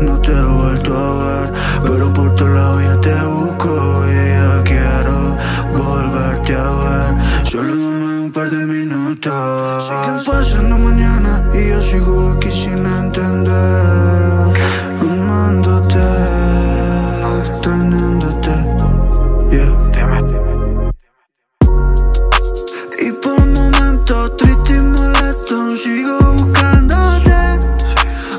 no te he vuelto a ver, pero por tu lado ya te busco y ya quiero volverte a ver. Solo dame un par de minutos. Sé que pasan la mañana y yo sigo aquí sin entender, amándote, extrañándote, yeah. Y por momentos triste y molesto sigo buscándote.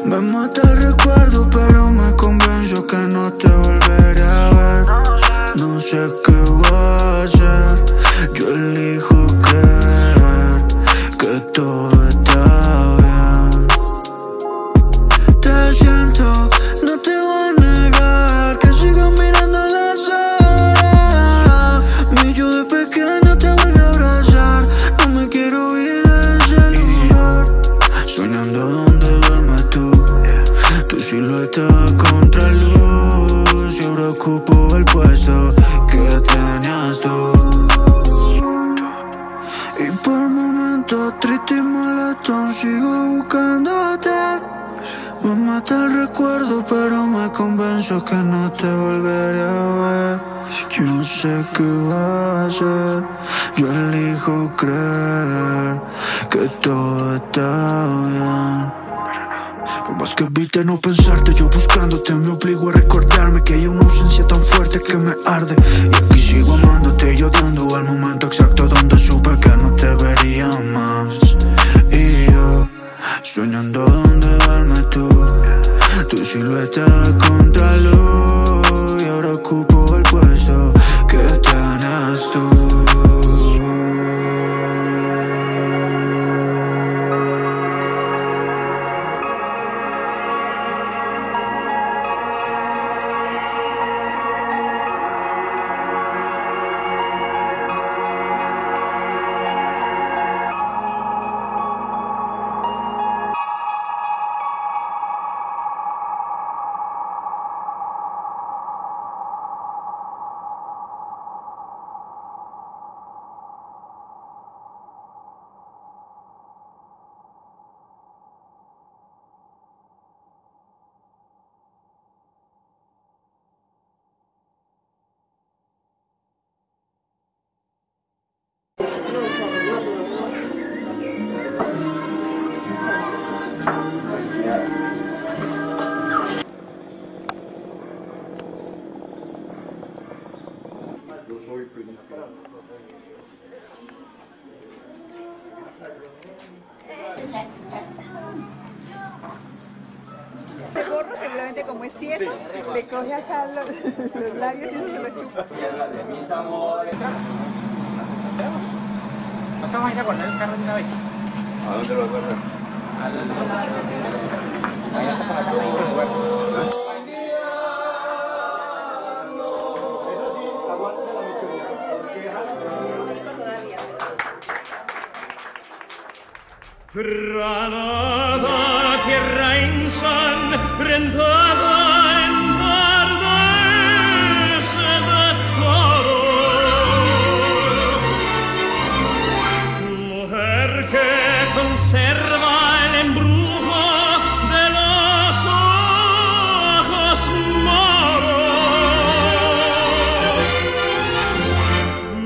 Me mata el recuerdo, pero me convenzo que no te volveré a ver. No sé qué voy a hacer, yo elijo creer que todo está bien. Te siento, no te voy a negar que sigo mirando las horas. Mi yo de pequeño te vuelve a abrazar, no me quiero ir de ese lugar. Soñando donde duermes tú, tu silueta contra luz, y ahora ocupo el puesto que tenías tú. Y por momentos triste y molesto sigo buscándote. Me mata el recuerdo, pero me convenzo que no te volveré a ver. No sé qué va a hacer, yo elijo creer que todo está bien. Por más que evite no pensarte, yo buscándote me obligo a recordarme que hay una ausencia tan fuerte que me arde. Y aquí sigo amándote, yo dando al momento exacto donde supe que no te vería más. Y yo soñando donde duermes tú, tu silueta contra luz, y ahora ocupo el puesto que tenías tú. El gorro seguramente como es tieso, le coge acá los labios y eso se lo chupa. ¿No vamos a ir a guardar el carro de una vez? ¿A dónde lo guardas? Ahí está con la cama y lo guardo. Eso sí, aguántese la mechuga. Granada, tierra ensangrentada en tardes de toros, mujer que conserva el embrujo de los ojos moros,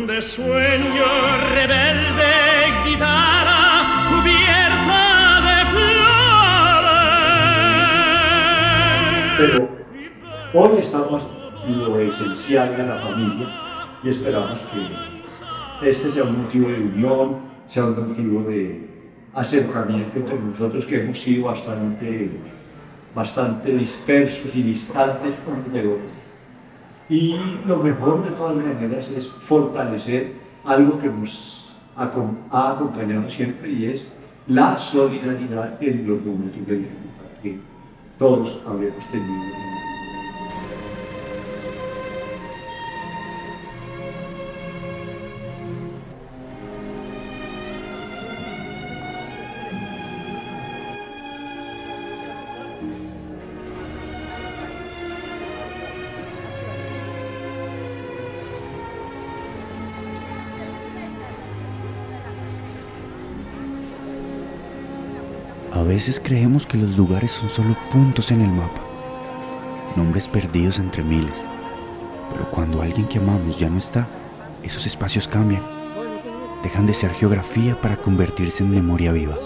de sueño rebelde guitarra cubierta de flores. Pero hoy estamos en lo esencial de la familia y esperamos que este sea un motivo de unión, sea un motivo de acercamiento entre nosotros, que hemos sido bastante dispersos y distantes unos de otros. Y lo mejor de todas maneras es fortalecer algo que nos ha acompañado siempre, y es la solidaridad en los momentos de dificultad que todos habremos tenido. A veces creemos que los lugares son solo puntos en el mapa, nombres perdidos entre miles. Pero cuando alguien que amamos ya no está, esos espacios cambian. Dejan de ser geografía para convertirse en memoria viva.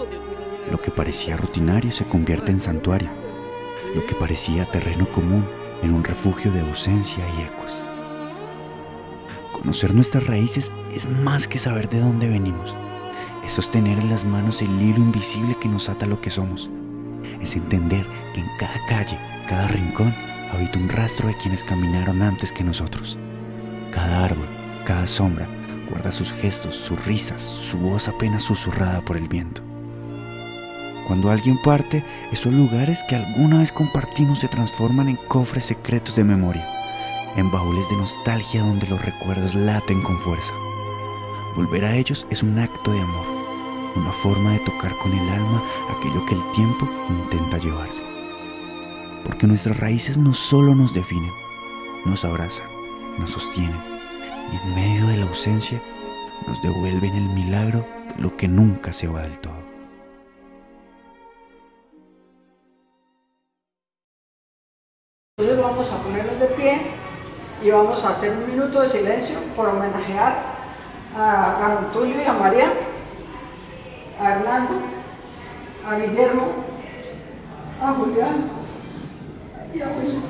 Lo que parecía rutinario se convierte en santuario. Lo que parecía terreno común en un refugio de ausencia y ecos. Conocer nuestras raíces es más que saber de dónde venimos. Es sostener en las manos el hilo invisible que nos ata a lo que somos. Es entender que en cada calle, cada rincón, habita un rastro de quienes caminaron antes que nosotros. Cada árbol, cada sombra, guarda sus gestos, sus risas, su voz apenas susurrada por el viento. Cuando alguien parte, esos lugares que alguna vez compartimos se transforman en cofres secretos de memoria, en baúles de nostalgia donde los recuerdos laten con fuerza. Volver a ellos es un acto de amor, una forma de tocar con el alma aquello que el tiempo intenta llevarse. Porque nuestras raíces no solo nos definen, nos abrazan, nos sostienen y en medio de la ausencia nos devuelven el milagro de lo que nunca se va del todo. Entonces vamos a ponernos de pie y vamos a hacer un minuto de silencio por homenajear a Carlos Tulio y a María, a Hernando, a Guillermo, a Julián y a William.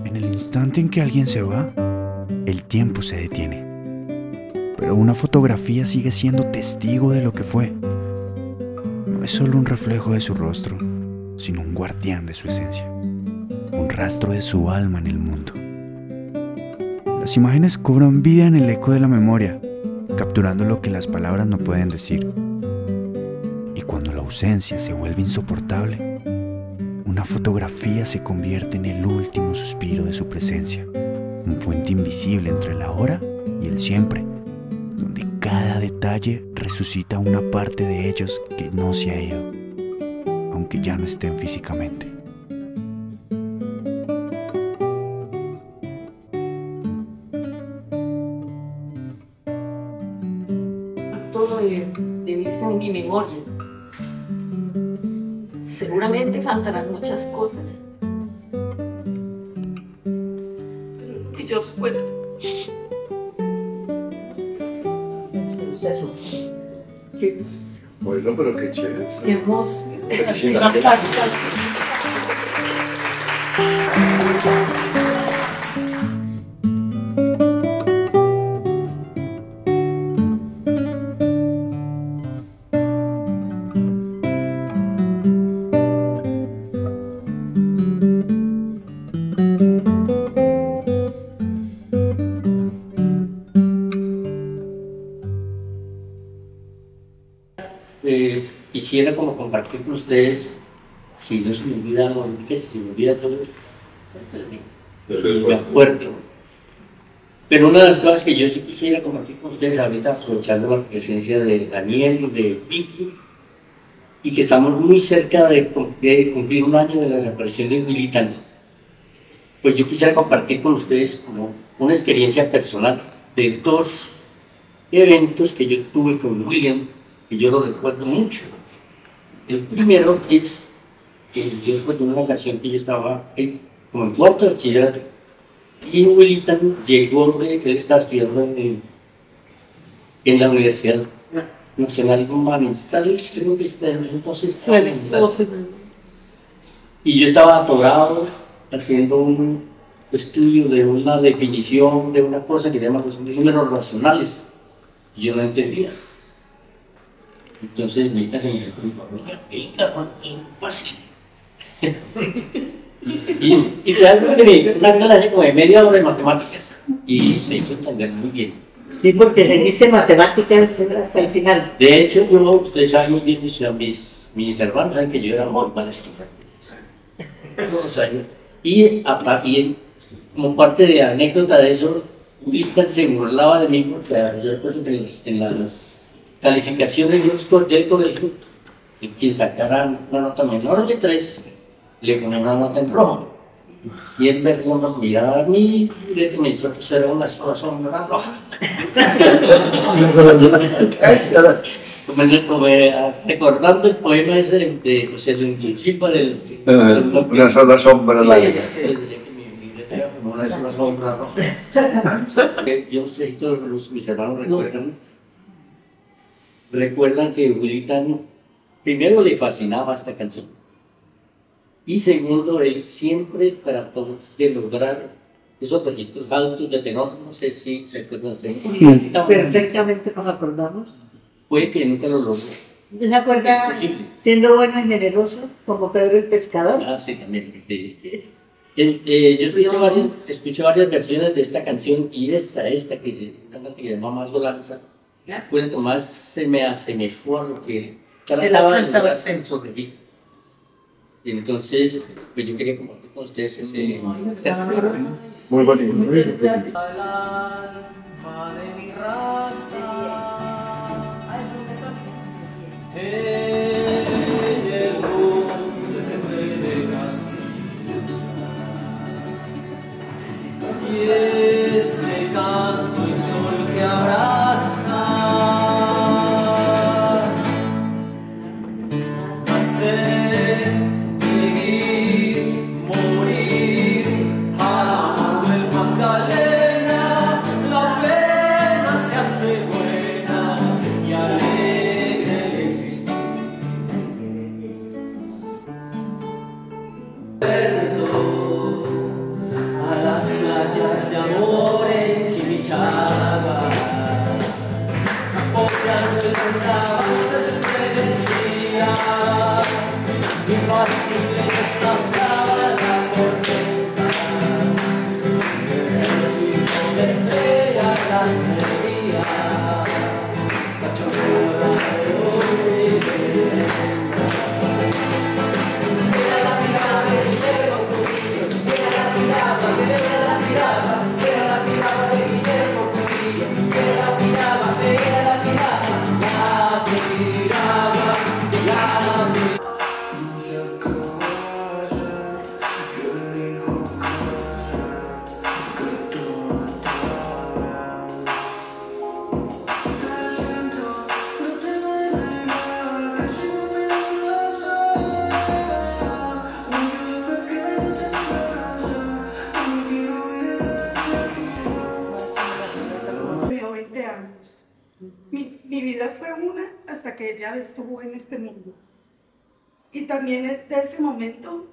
En el instante en que alguien se va, el tiempo se detiene. Pero una fotografía sigue siendo testigo de lo que fue. No es solo un reflejo de su rostro, sino un guardián de su esencia, un rastro de su alma en el mundo. Las imágenes cobran vida en el eco de la memoria, capturando lo que las palabras no pueden decir. Y cuando la ausencia se vuelve insoportable, una fotografía se convierte en el último suspiro de su presencia, un puente invisible entre el ahora y el siempre, donde cada detalle resucita una parte de ellos que no se ha ido, aunque ya no estén físicamente. Todo de vista en mi memoria. Seguramente faltarán muchas cosas. Pero que yo recuerdo. Es eso. Que, Bueno, pero qué chévere. que hemos... Quisiera como compartir con ustedes, si no se me olvida, no, que si se me olvida todo, me acuerdo. Pero una de las cosas que yo sí quisiera compartir con ustedes ahorita, aprovechando la presencia de Daniel y de Vicky, y que estamos muy cerca de cumplir un año de la desaparición de William, pues yo quisiera compartir con ustedes como una experiencia personal de dos eventos que yo tuve con William, que yo lo recuerdo mucho. El primero es que yo recuerdo una ocasión que yo estaba como en cuarto de bachillerato y William llegó de que él estaba estudiando en la Universidad Nacional Manizales, creo que está entonces. Y yo estaba atorado haciendo un estudio de una definición de una cosa que se llama los números racionales. Y yo no entendía. Entonces me dice, señor, fácil. y realmente una clase como de media hora de matemáticas y se hizo entender muy bien. Sí, porque seguiste matemáticas hasta el final. De hecho, ustedes saben muy bien, mis hermanos saben que yo era muy mal estudiante. todos los años. Y como parte de anécdota de eso, Wilton se burlaba de mí porque yo recuerdo que en las calificaciones del colegio, el que sacara una nota menor de 3, le ponía una nota en rojo. Y él me miraba a mí y me decía, pues era una sola sombra roja. Recordando el poema ese de José Luis Chipa del... Una sola sombra la vida. Como una sola sombra roja. Yo no sé si todos mis hermanos recuerdan que Wilton primero le fascinaba esta canción. Y segundo, él siempre trató de lograr esos registros altos de tenor. No sé si se acuerdan ustedes. Perfectamente nos acordamos. Puede que nunca lo logró. ¿Se acuerda siendo bueno y generoso como Pedro el Pescador? Ah, sí, también. Yo escuché varias versiones de esta canción y esta que se cantante que se llama Margo Lanza, fue la que más se me asemejó a lo que trataba de lograr en su registro. Entonces, pues yo quería compartir con ustedes ese... Muy bonito. Y este canto y sol que abraza hacer vivir, morir, amando el Magdalena, la pena se hace buena y alegre el existir. A las playas de amor en Chimichagua, poseando el carnaval se estremecía, impasible desataba la tormenta, el sueño de estrella la sería, la chocola de los era la mirada de Guillermo Trujillo, era la mirada de Guillermo Trujillo, era la mirada, Vivió 20 años. Mi vida fue una hasta que ella estuvo en este mundo. Y también de ese momento,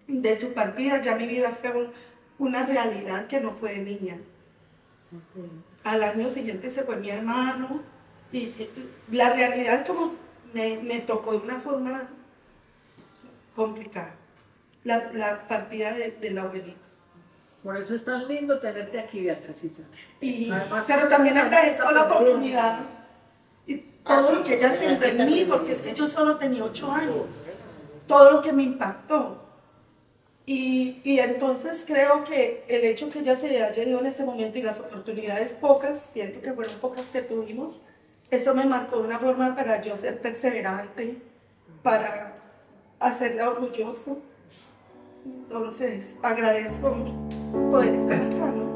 de su partida, ya mi vida fue una realidad que no fue de niña. Al año siguiente se fue mi hermano. Y la realidad como me tocó de una forma complicada. La partida de la abuelita. Por eso es tan lindo tenerte aquí, Beatricita. Pero también agradezco la oportunidad y todo lo que ella sembró en mí, porque es que yo solo tenía 8 años. Todo lo que me impactó. Y entonces creo que el hecho que ella se haya ido en ese momento y las oportunidades pocas, siento que fueron pocas que tuvimos, eso me marcó de una forma para yo ser perseverante, para hacerla orgullosa. Entonces, agradezco poder estar acá, ¿no?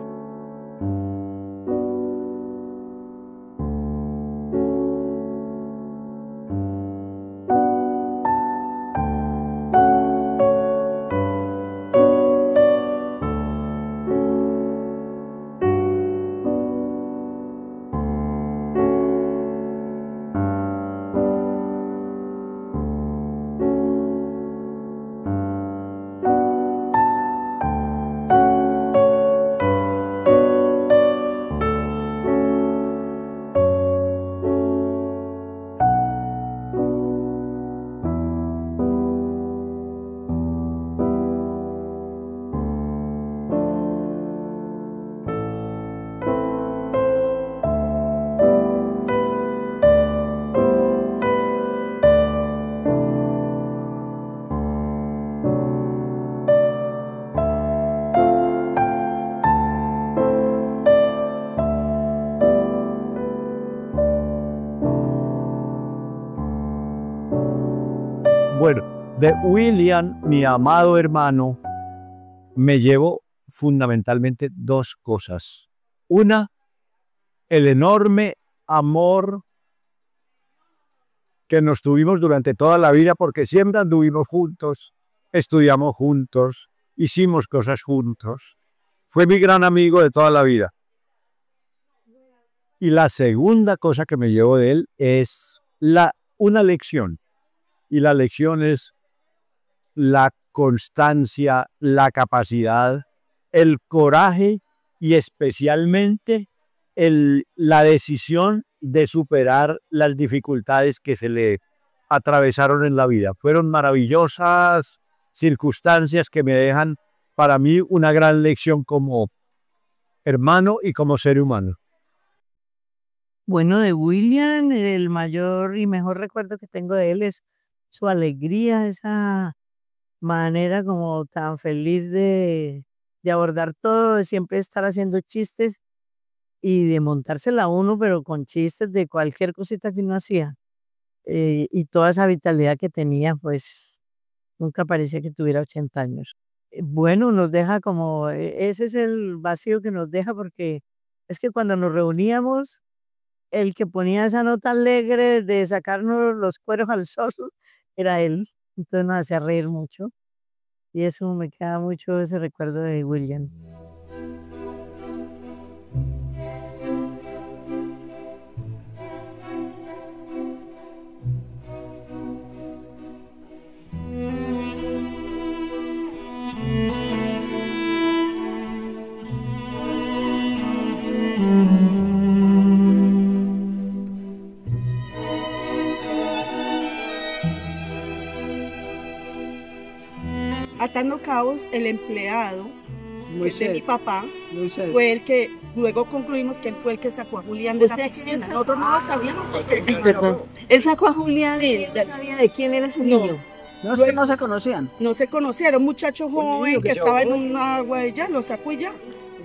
Bueno, de William, mi amado hermano, me llevo fundamentalmente dos cosas. Una, el enorme amor que nos tuvimos durante toda la vida, porque siempre anduvimos juntos, estudiamos juntos, hicimos cosas juntos. Fue mi gran amigo de toda la vida. Y la segunda cosa que me llevo de él es una lección. Y la lección es la constancia, la capacidad, el coraje y especialmente la decisión de superar las dificultades que se le atravesaron en la vida. Fueron maravillosas circunstancias que me dejan para mí una gran lección como hermano y como ser humano. Bueno, de William, el mayor y mejor recuerdo que tengo de él es su alegría, esa manera como tan feliz de abordar todo, de siempre estar haciendo chistes y de montársela a uno, pero con chistes de cualquier cosita que uno hacía. Y toda esa vitalidad que tenía, pues nunca parecía que tuviera 80 años. Bueno, nos deja como, ese es el vacío que nos deja, porque es que cuando nos reuníamos, el que ponía esa nota alegre de sacarnos los cueros al sol era él. Entonces nos hacía reír mucho. Y eso me queda mucho ese recuerdo de William. Atando cabos, el empleado de mi papá fue el que, luego concluimos que él fue el que sacó a Julián de la piscina. Nosotros no lo sabíamos porque... Perdón. Él sacó a Julián, sí, no sabía de quién era ese niño. No, es que no se conocían. No se conocían, era un muchacho joven que estaba en un agua y ya, lo sacó y ya.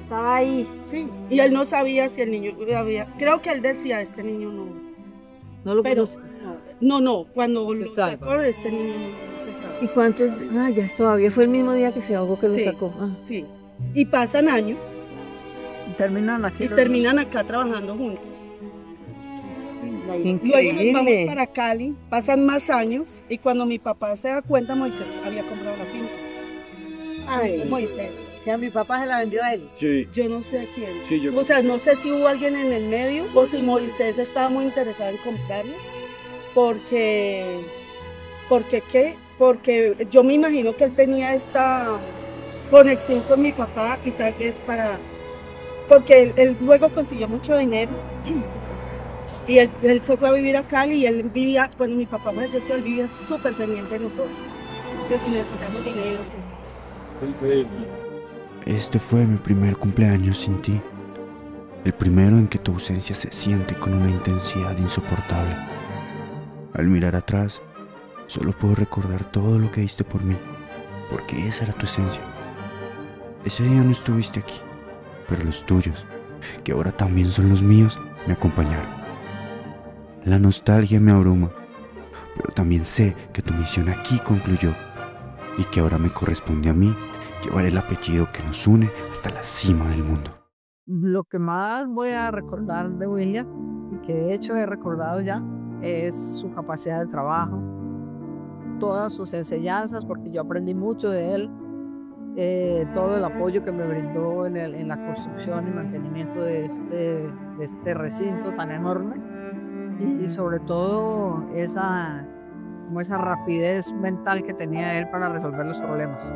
Estaba ahí. Sí, y él no sabía si el niño había... Creo que él decía, este niño no... No lo pero, conoce. No, cuando lo sacó, este niño no se sabe. ¿Y cuántos? Ah, ya todavía fue el mismo día que se ahogó que lo sacó. Ah. Sí, y pasan años. Y terminan aquí. Y terminan acá trabajando juntos. Increíble. Luego nos vamos para Cali, pasan más años, y cuando mi papá se da cuenta, Moisés había comprado la finca. Ay, Moisés. O sea, mi papá se la vendió a él. Sí. Yo no sé a quién. Sí, o sea, no sé si hubo alguien en el medio o si Moisés estaba muy interesado en comprarlo. Porque yo me imagino que él tenía esta conexión con mi papá y tal vez porque él luego consiguió mucho dinero y él se fue a vivir a Cali y él vivía, cuando mi papá falleció, él vivía súper pendiente de nosotros, que si necesitamos dinero. Este fue mi primer cumpleaños sin ti. El primero en que tu ausencia se siente con una intensidad insoportable. Al mirar atrás, solo puedo recordar todo lo que diste por mí, porque esa era tu esencia. Ese día no estuviste aquí, pero los tuyos, que ahora también son los míos, me acompañaron. La nostalgia me abruma, pero también sé que tu misión aquí concluyó y que ahora me corresponde a mí llevar el apellido que nos une hasta la cima del mundo. Lo que más voy a recordar de William, y que de hecho he recordado ya, es su capacidad de trabajo, todas sus enseñanzas, porque yo aprendí mucho de él, todo el apoyo que me brindó en la construcción y mantenimiento de este recinto tan enorme, y sobre todo esa rapidez mental que tenía él para resolver los problemas.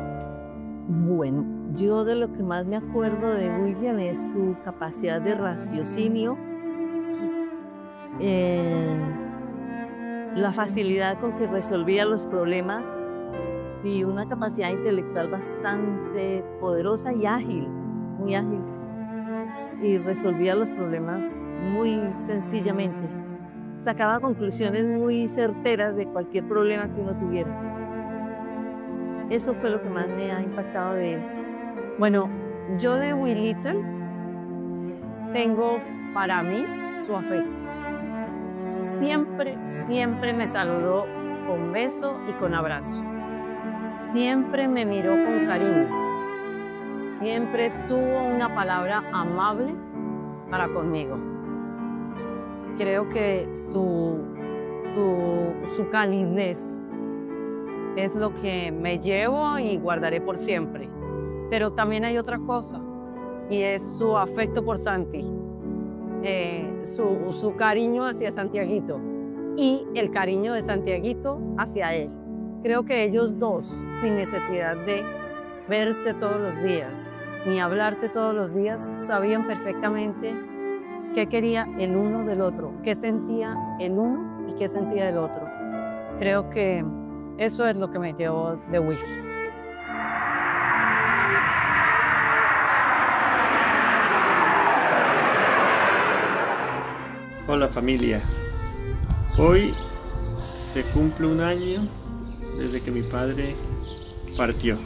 Bueno, yo de lo que más me acuerdo de William es su capacidad de raciocinio, la facilidad con que resolvía los problemas y una capacidad intelectual bastante poderosa y ágil, muy ágil. Y resolvía los problemas muy sencillamente. Sacaba conclusiones muy certeras de cualquier problema que uno tuviera. Eso fue lo que más me ha impactado de él. Bueno, yo de Willito tengo para mí su afecto. Siempre me saludó con beso y con abrazo. Siempre me miró con cariño. Siempre tuvo una palabra amable para conmigo. Creo que su calidez es lo que me llevo y guardaré por siempre. Pero también hay otra cosa, y es su afecto por Santi, su cariño hacia Santiaguito y el cariño de Santiaguito hacia él. Creo que ellos dos, sin necesidad de verse todos los días ni hablarse todos los días, sabían perfectamente qué quería el uno del otro, qué sentía el uno y qué sentía el otro. Creo que eso es lo que me llevó de Willy. Hola familia, hoy se cumple un año desde que mi padre partió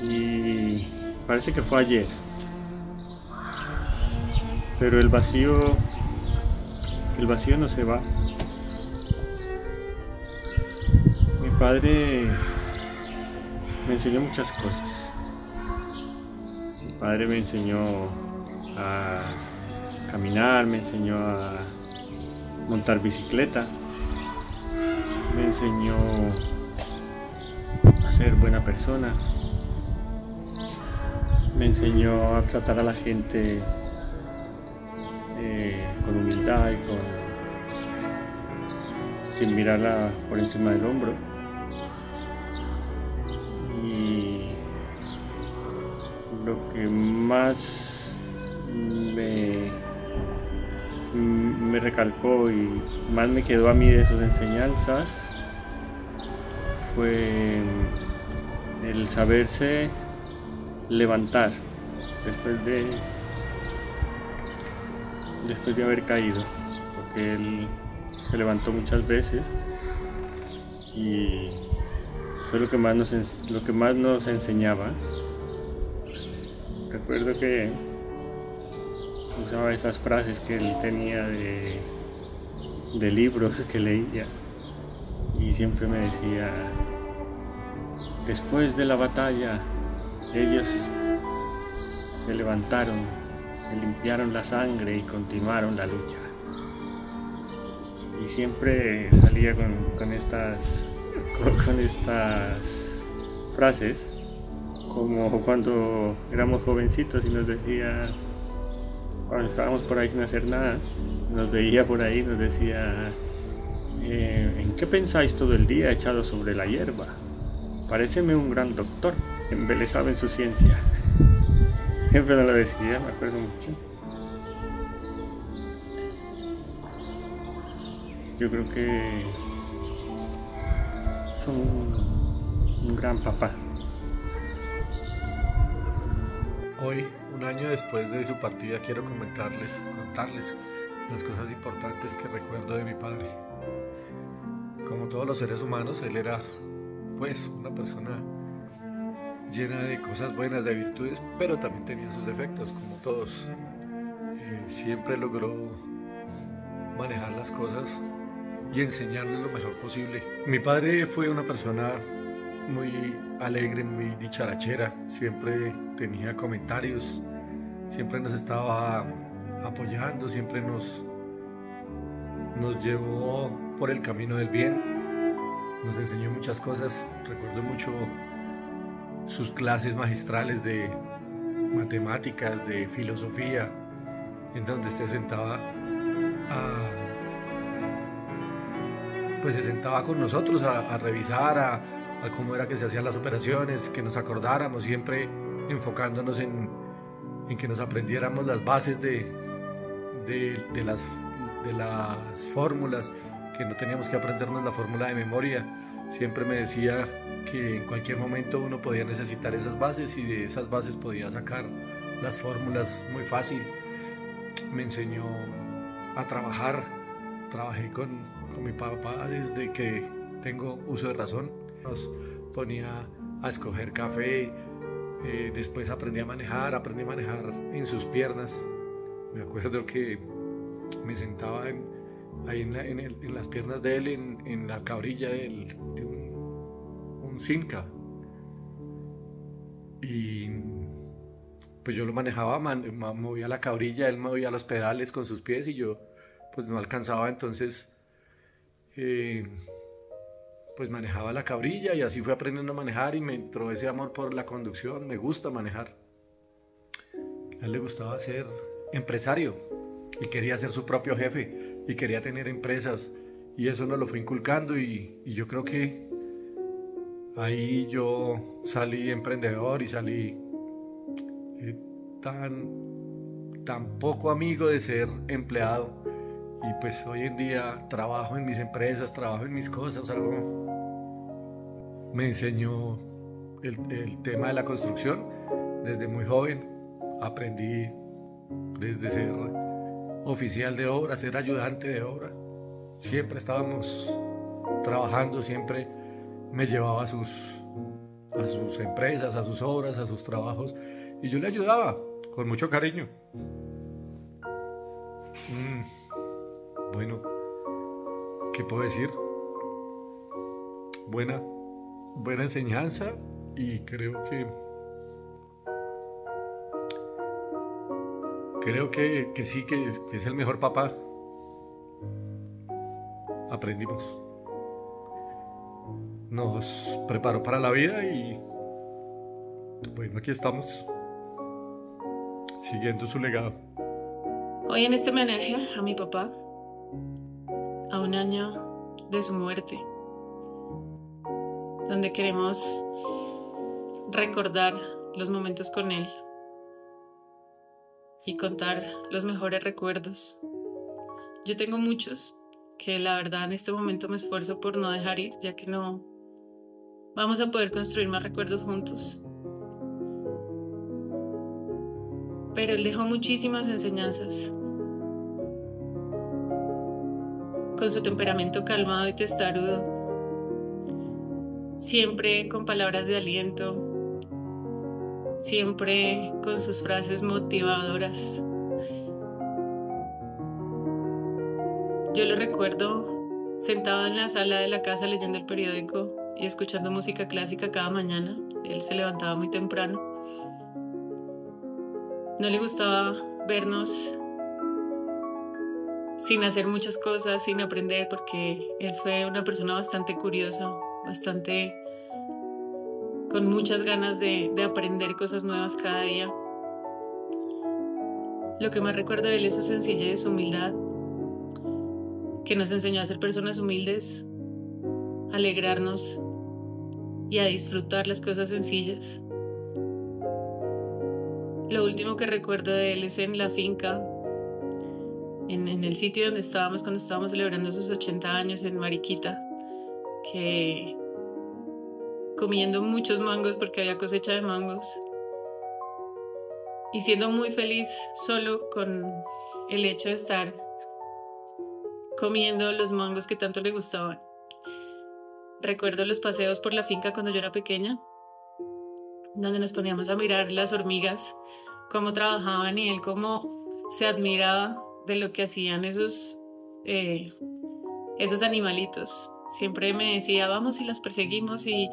y parece que fue ayer, pero el vacío no se va. Mi padre me enseñó muchas cosas. Mi padre me enseñó a caminar, me enseñó a montar bicicleta, me enseñó a ser buena persona, me enseñó a tratar a la gente con humildad y sin mirarla por encima del hombro. Y lo que más me recalcó y más me quedó a mí de sus enseñanzas fue el saberse levantar después de haber caído, porque él se levantó muchas veces y fue lo que más nos enseñaba. Recuerdo que usaba esas frases que él tenía de libros que leía y siempre me decía: después de la batalla ellos se levantaron, se limpiaron la sangre y continuaron la lucha. Y siempre salía con estas frases, como cuando éramos jovencitos y nos decía, cuando estábamos por ahí sin hacer nada, nos veía por ahí y nos decía: ¿en qué pensáis todo el día echado sobre la hierba? Paréceme un gran doctor, embelesado en su ciencia. Siempre nos lo decía, me acuerdo mucho. Yo creo que fue un gran papá. Hoy, un año después de su partida, quiero contarles las cosas importantes que recuerdo de mi padre. Como todos los seres humanos, él era pues una persona llena de cosas buenas, de virtudes, pero también tenía sus defectos, como todos. Siempre logró manejar las cosas y enseñarles lo mejor posible. Mi padre fue una persona muy alegre, muy dicharachera, siempre tenía comentarios, siempre nos estaba apoyando, siempre nos llevó por el camino del bien, nos enseñó muchas cosas. Recuerdo mucho sus clases magistrales de matemáticas, de filosofía, en donde se sentaba con nosotros a revisar, a cómo era que se hacían las operaciones, que nos acordáramos, siempre enfocándonos en que nos aprendiéramos las bases de las fórmulas, que no teníamos que aprendernos la fórmula de memoria. Siempre me decía que en cualquier momento uno podía necesitar esas bases y de esas bases podía sacar las fórmulas muy fácil. Me enseñó a trabajar. Trabajé con mi papá desde que tengo uso de razón. Nos ponía a escoger café, después aprendí a manejar en sus piernas. Me acuerdo que me sentaba ahí en las piernas de él, en la cabrilla de un Simca. Y pues yo lo manejaba, movía la cabrilla, él movía los pedales con sus pies y yo pues no alcanzaba, entonces pues manejaba la cabrilla y así fui aprendiendo a manejar y me entró ese amor por la conducción. Me gusta manejar. A él le gustaba ser empresario y quería ser su propio jefe y quería tener empresas, y eso nos lo fue inculcando, y yo creo que ahí yo salí emprendedor y salí tan poco amigo de ser empleado, y pues hoy en día trabajo en mis empresas, trabajo en mis cosas. Algo me enseñó el tema de la construcción desde muy joven. Aprendí desde ser oficial de obra, ser ayudante de obra. Siempre estábamos trabajando, siempre me llevaba a sus empresas, a sus obras, a sus trabajos, y yo le ayudaba con mucho cariño. Bueno, ¿qué puedo decir? Buena enseñanza, y creo que sí, que es el mejor papá. Aprendimos. Nos preparó para la vida y bueno, aquí estamos, siguiendo su legado. Hoy en este homenaje a mi papá, a un año de su muerte, donde queremos recordar los momentos con él y contar los mejores recuerdos. Yo tengo muchos que la verdad en este momento me esfuerzo por no dejar ir, ya que no vamos a poder construir más recuerdos juntos. Pero él dejó muchísimas enseñanzas. Con su temperamento calmado y testarudo, siempre con palabras de aliento, siempre con sus frases motivadoras. Yo lo recuerdo sentado en la sala de la casa leyendo el periódico y escuchando música clásica cada mañana. Él se levantaba muy temprano. No le gustaba vernos sin hacer muchas cosas, sin aprender, porque él fue una persona bastante curiosa, bastante con muchas ganas de aprender cosas nuevas cada día. Lo que más recuerdo de él es su sencillez, su humildad, que nos enseñó a ser personas humildes, a alegrarnos y a disfrutar las cosas sencillas. Lo último que recuerdo de él es en la finca, en el sitio donde estábamos cuando estábamos celebrando sus 80 años en Mariquita, que comiendo muchos mangos porque había cosecha de mangos y siendo muy feliz solo con el hecho de estar comiendo los mangos que tanto le gustaban. Recuerdo los paseos por la finca cuando yo era pequeña, donde nos poníamos a mirar las hormigas, cómo trabajaban, y él cómo se admiraba de lo que hacían esos animalitos. Siempre me decía, vamos y las perseguimos y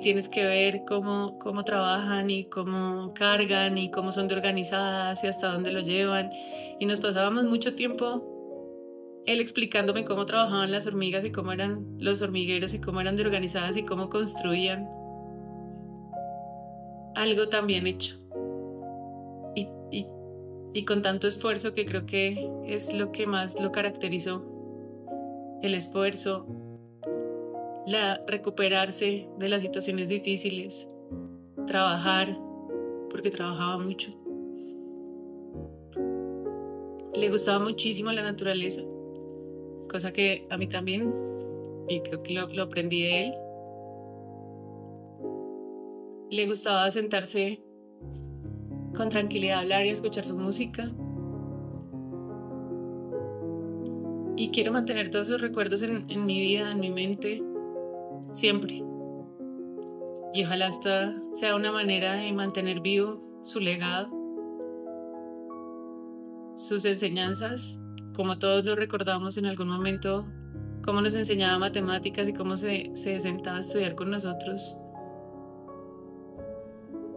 tienes que ver cómo trabajan y cómo cargan y cómo son de organizadas y hasta dónde lo llevan. Y nos pasábamos mucho tiempo él explicándome cómo trabajaban las hormigas y cómo eran los hormigueros y cómo eran de organizadas y cómo construían algo tan bien hecho. Y con tanto esfuerzo, que creo que es lo que más lo caracterizó. El esfuerzo, recuperarse de las situaciones difíciles, trabajar, porque trabajaba mucho. Le gustaba muchísimo la naturaleza, cosa que a mí también, y creo que lo aprendí de él. Le gustaba sentarse con tranquilidad, hablar y escuchar su música. Y quiero mantener todos esos recuerdos en mi vida, en mi mente, siempre. Y ojalá esta sea una manera de mantener vivo su legado, sus enseñanzas como todos lo recordamos en algún momento, cómo nos enseñaba matemáticas y cómo se sentaba a estudiar con nosotros.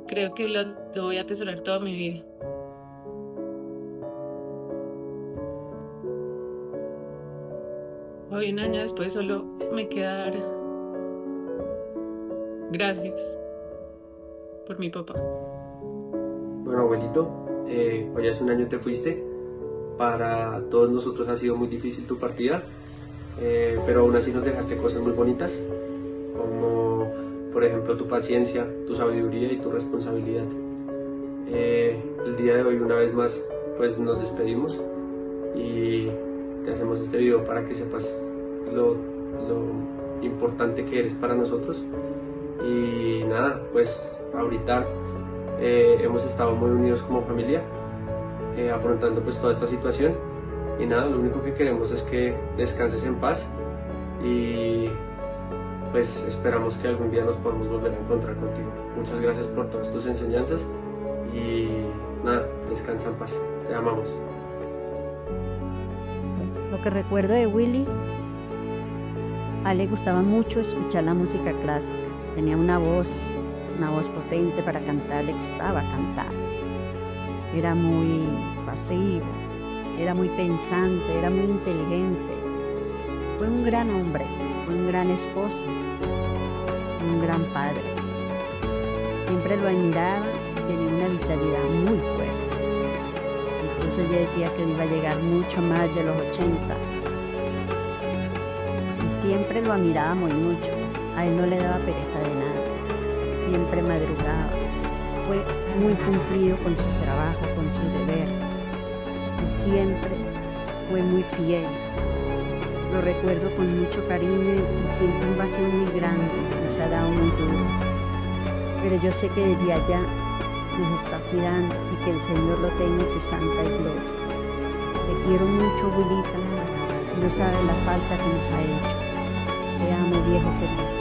Creo que lo voy a atesorar toda mi vida. Hoy, un año después, solo me queda dar gracias por mi papá. Bueno, abuelito, hoy hace un año te fuiste. Para todos nosotros ha sido muy difícil tu partida, pero aún así nos dejaste cosas muy bonitas, como por ejemplo tu paciencia, tu sabiduría y tu responsabilidad. El día de hoy, una vez más, pues nos despedimos y te hacemos este video para que sepas lo importante que eres para nosotros. Y nada, pues ahorita hemos estado muy unidos como familia, afrontando pues toda esta situación, y nada, lo único que queremos es que descanses en paz y pues esperamos que algún día nos podamos volver a encontrar contigo. Muchas gracias por todas tus enseñanzas y nada, descansa en paz, te amamos. Lo que recuerdo de Willy, a él le gustaba mucho escuchar la música clásica, tenía una voz potente para cantar, le gustaba cantar. Era muy pasivo, era muy pensante, era muy inteligente. Fue un gran hombre, fue un gran esposo, un gran padre. Siempre lo admiraba, tenía una vitalidad muy fuerte. Incluso ella decía que iba a llegar mucho más de los 80. Y siempre lo admirábamos mucho. A él no le daba pereza de nada. Siempre madrugaba. Fue muy cumplido con su trabajo, con su deber, y siempre fue muy fiel. Lo recuerdo con mucho cariño y siento un vacío muy grande, nos ha dado muy duro. Pero yo sé que desde allá nos está cuidando y que el Señor lo tenga en su santa gloria. Te quiero mucho, abuelita, no sabes la falta que nos ha hecho. Te amo, viejo querido.